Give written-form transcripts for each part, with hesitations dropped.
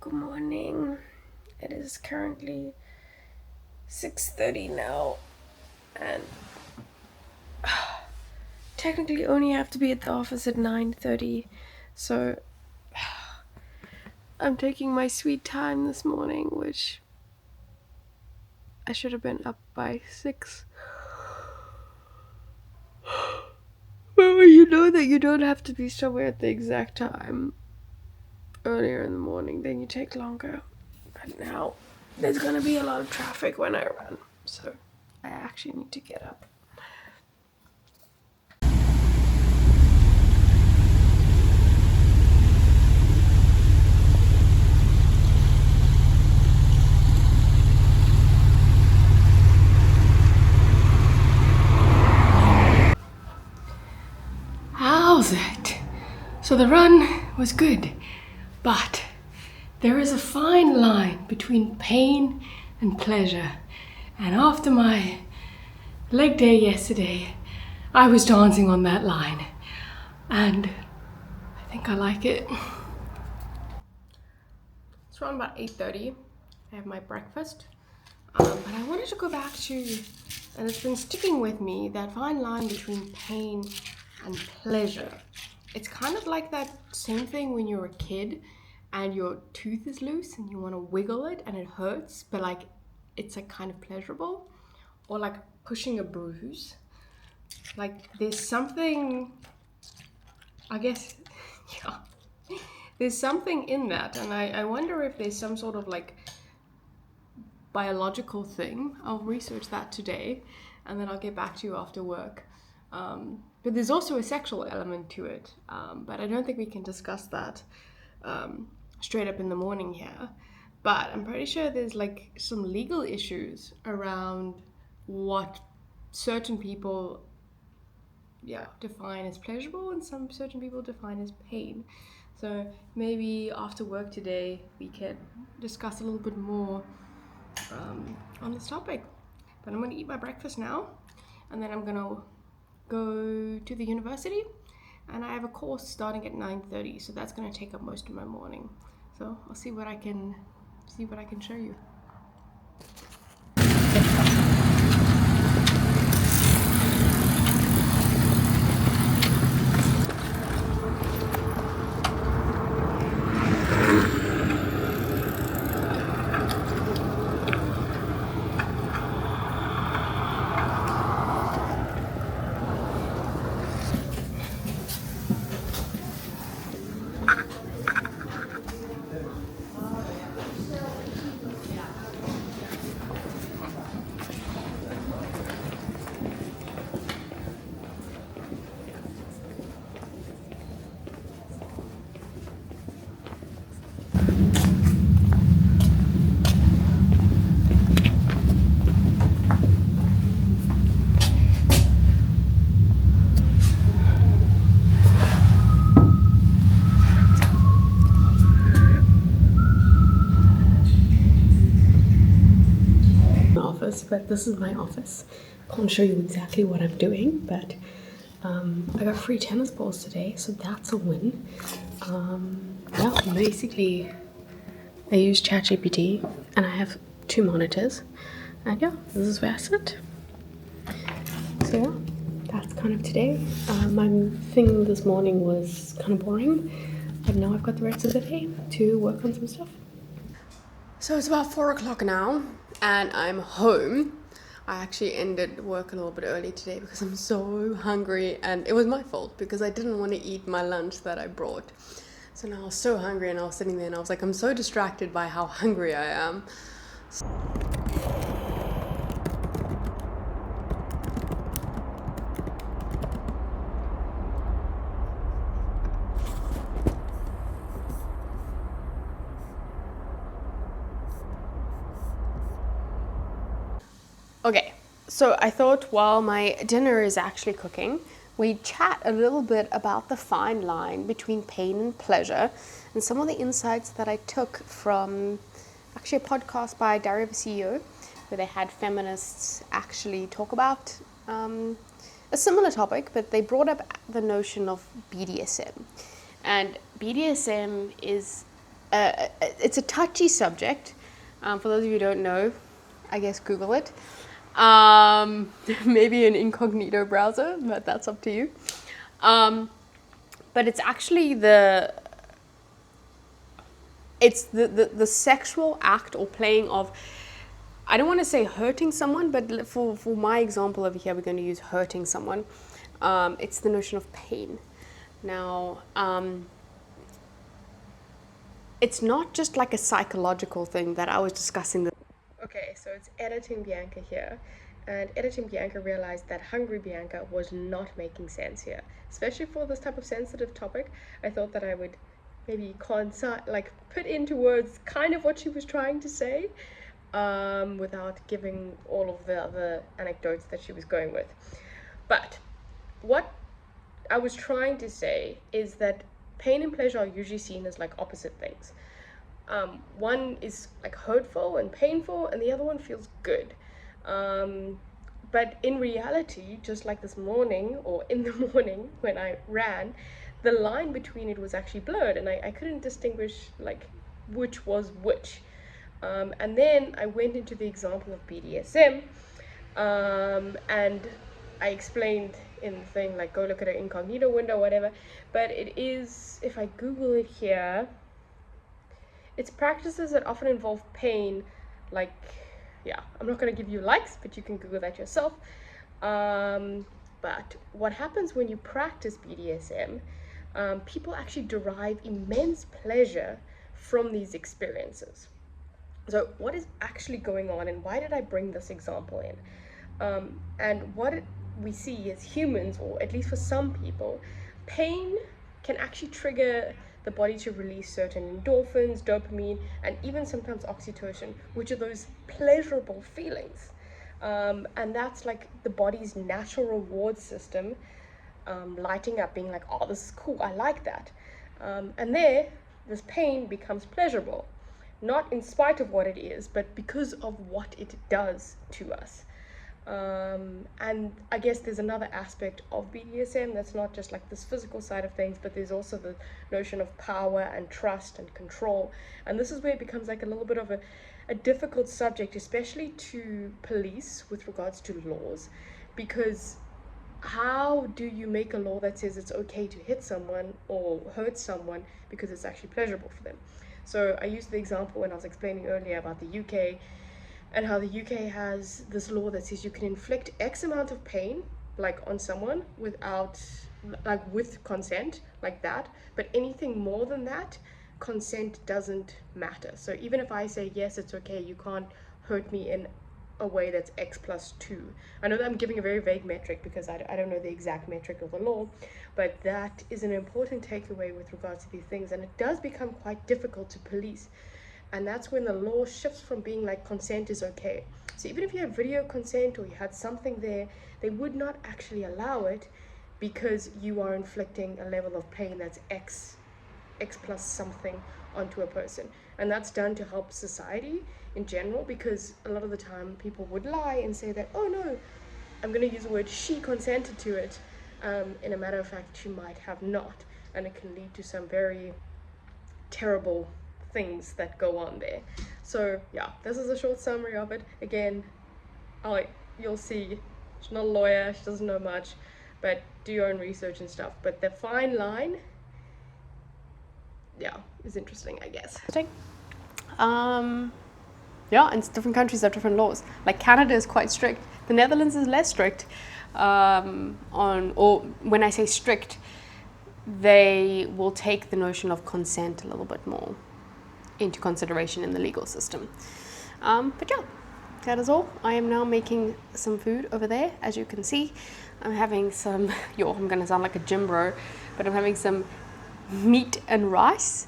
Good morning. It is currently 6:30 now, and technically only have to be at the office at 9:30. So I'm taking my sweet time this morning, which I should have been up by 6. But when you know that you don't have to be somewhere at the exact time earlier in the morning, then you take longer. But now there's gonna be a lot of traffic when I run, so I actually need to get up. How's it? So the run was good, but there is a fine line between pain and pleasure. And after my leg day yesterday, I was dancing on that line. And I think I like it. It's around about 8:30. I have my breakfast. But I wanted to go back to, and it's been sticking with me, that fine line between pain and pleasure. It's kind of like that same thing when you're a kid and your tooth is loose and you want to wiggle it and it hurts, but like it's like kind of pleasurable. Or like pushing a bruise. Like there's something, I guess, yeah, there's something in that. And I wonder if there's some sort of like biological thing. I'll research that today and then I'll get back to you after work. But there's also a sexual element to it. But I don't think we can discuss that straight up in the morning here. But I'm pretty sure there's like some legal issues around what certain people define as pleasurable and some certain people define as pain. So maybe after work today we can discuss a little bit more on this topic. But I'm going to eat my breakfast now, and then I'm going to go to the university, and I have a course starting at 9:30, so that's going to take up most of my morning. So I'll see what I can show you. Office, but this is my office. Can't show you exactly what I'm doing, but I got free tennis balls today, so that's a win. Basically I use ChatGPT and I have 2 monitors, and this is where I sit. So that's kind of today. My thing this morning was kind of boring, but now I've got the rest of the day to work on some stuff. So it's about 4 o'clock now, and I'm home. I actually ended work a little bit early today because I'm so hungry, and it was my fault because I didn't want to eat my lunch that I brought. So now I was so hungry, and I was sitting there and I was like, I'm so distracted by how hungry I am. Okay, so I thought while my dinner is actually cooking, we chat a little bit about the fine line between pain and pleasure and some of the insights that I took from actually a podcast by Diary of a CEO, where they had feminists actually talk about a similar topic, but they brought up the notion of BDSM. And BDSM is it's a touchy subject. For those of you who don't know, I guess Google it. Maybe an incognito browser, but that's up to you. But it's actually the sexual act or playing of, I don't want to say hurting someone, but for my example over here, we're going to use hurting someone. It's the notion of pain. Now, it's not just like a psychological thing that I was discussing. Okay, so it's editing Bianca here. And editing Bianca realized that hungry Bianca was not making sense here. Especially for this type of sensitive topic, I thought that I would maybe put into words kind of what she was trying to say, without giving all of the other anecdotes that she was going with. But what I was trying to say is that pain and pleasure are usually seen as like opposite things. One is like hurtful and painful, and the other one feels good. But in reality, just like this morning, or in the morning when I ran, the line between it was actually blurred, and I couldn't distinguish like which was which. And then I went into the example of BDSM, and I explained in the thing, like, go look at an incognito window, whatever. But it is, if I Google it here, it's practices that often involve pain, like, yeah, I'm not going to give you likes, but you can Google that yourself. But what happens when you practice BDSM, people actually derive immense pleasure from these experiences. So what is actually going on, and why did I bring this example in? And what we see as humans, or at least for some people, pain can actually trigger the body to release certain endorphins, dopamine, and even sometimes oxytocin, which are those pleasurable feelings. And that's like the body's natural reward system lighting up, being like, oh, this is cool, I like that. And this pain becomes pleasurable, not in spite of what it is, but because of what it does to us. And I guess there's another aspect of BDSM that's not just like this physical side of things, but there's also the notion of power and trust and control. And this is where it becomes like a little bit of a difficult subject, especially to police with regards to laws, because how do you make a law that says it's okay to hit someone or hurt someone because it's actually pleasurable for them? So I used the example when I was explaining earlier about the UK, and how the UK has this law that says you can inflict X amount of pain, like on someone, without, like, with consent, like that. But anything more than that, consent doesn't matter. So even if I say, yes, it's okay, you can't hurt me in a way that's X plus 2. I know that I'm giving a very vague metric because I don't know the exact metric of the law, but that is an important takeaway with regards to these things. And it does become quite difficult to police. And that's when the law shifts from being like consent is okay. So even if you have video consent or you had something there, they would not actually allow it because you are inflicting a level of pain that's X plus something onto a person. And that's done to help society in general, because a lot of the time people would lie and say that, oh no, I'm going to use the word, she consented to it. In a matter of fact, she might have not. And it can lead to some very terrible things that go on there. So yeah, this is a short summary of it. Again, you'll see, she's not a lawyer, she doesn't know much, but do your own research and stuff. But the fine line, yeah, is interesting, I guess. Yeah, and different countries have different laws. Like Canada is quite strict. The Netherlands is less strict. Or when I say strict, they will take the notion of consent a little bit more into consideration in the legal system. But yeah, that is all. I am now making some food over there, as you can see. I'm having some, I'm gonna sound like a gym bro, but I'm having some meat and rice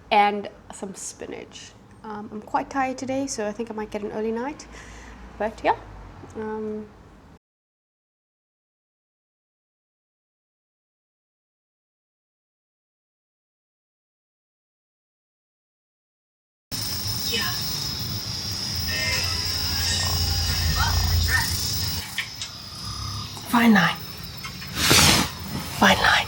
and some spinach. I'm quite tired today, so I think I might get an early night. But yeah. Fine line. Fine line.